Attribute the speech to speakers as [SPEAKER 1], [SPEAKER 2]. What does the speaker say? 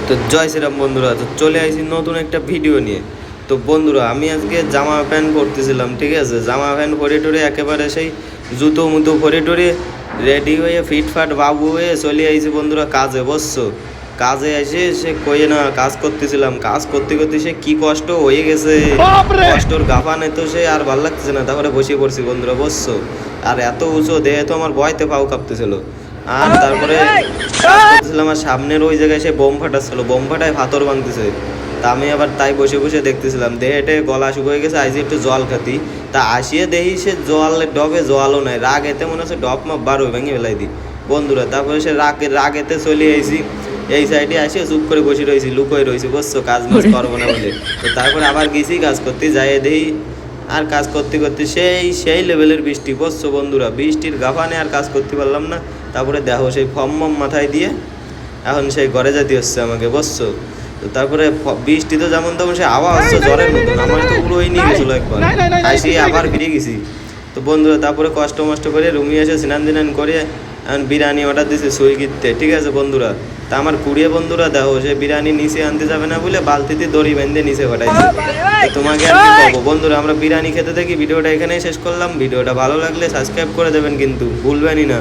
[SPEAKER 1] তো জয় শ্রীরাম বন্ধুরা, তো চলে আসি নতুন একটা ভিডিও নিয়ে। তো বন্ধুরা, আমি আজকে জামা প্যান্ট পরতেছিলাম, ঠিক আছে। জামা প্যান্ট পরে টরে একেবারে সেই জুতো মুতো পরে টরে রেডি হয়ে ফিটফাট বাবু হয়ে চলে আইছি বন্ধুরা কাজে। বসছো কাজে এসে সে কয়ে না কাজ করতেছিলাম, কাজ করতে করতে সে কি কষ্ট হয়ে গেছে, কষ্টর গাফানে তো সে আর ভাল লাগতেছে না। তারপরে বসে পড়ছি বন্ধুরা, বসছো। আর এত উঁচু দেহে তো আমার ভয়তে পাও কাঁপতেছিল। আর তারপরে কাজ করতেছিলাম, আর সামনের ওই জায়গায় সে বোম ফাটাচ্ছিল, বোম ফাটায় পাথর ভাঙতেছে। তা আমি আবার তাই বসে বসে দেখতেছিলাম, দেহেটে গলা শুকিয়ে গেছে, আইসি একটু জল খাতি। তা আসিয়ে দেখি সে জল ডবে জলও নাই, রাগ এতে মনে হচ্ছে ডব মা বারো ভেঙে ফেলাই দিই বন্ধুরা। তারপরে সে রাগ এতে চলে আইসি এই সাইডে আসে চুপ করে বসে রয়েছি, লুকোয় রয়েছি, বুঝছো, কাজ মাজ করবো না বলে। তো তারপরে আবার গেছি কাজ করতে, যাই দেখি আর কাজ করতে করতে সেই লেভেলের বৃষ্টি, বুঝছো বন্ধুরা। বৃষ্টির গাফানে আর কাজ করতে পারলাম না। তারপরে দেখো সেই ফম মাথায় দিয়ে এখন সেই ঘরে যেতে হচ্ছে আমাকে, বুঝছো। তো তারপরে বৃষ্টি তো যেমন তেমন সে আওয়াজ হচ্ছে জ্বরের মতন, আমার তো পুরো নিয়ে গেছিলো একবার, আসি আবার ফিরে গেছি। তো বন্ধুরা তারপরে কষ্ট মষ্ট করে রুমে এসে স্নান করে এখন বিরিয়ানি অর্ডার দিয়েছে সুইগিতে, ঠিক আছে বন্ধুরা। তা আমার কুড়িয়ে বন্ধুরা দেখো সে বিরিয়ানি নিচে আনতে যাবে না বলে বালতিতে দড়ি বেঁধে নিচে পাঠাইছে। তোমাকে আর কি বলবো বন্ধুরা, আমরা বিরিয়ানি খেতে থাকি। ভিডিওটা এখানেই শেষ করলাম। ভিডিওটা ভালো লাগলে সাবস্ক্রাইব করে দেবেন কিন্তু ভুলবেনই না।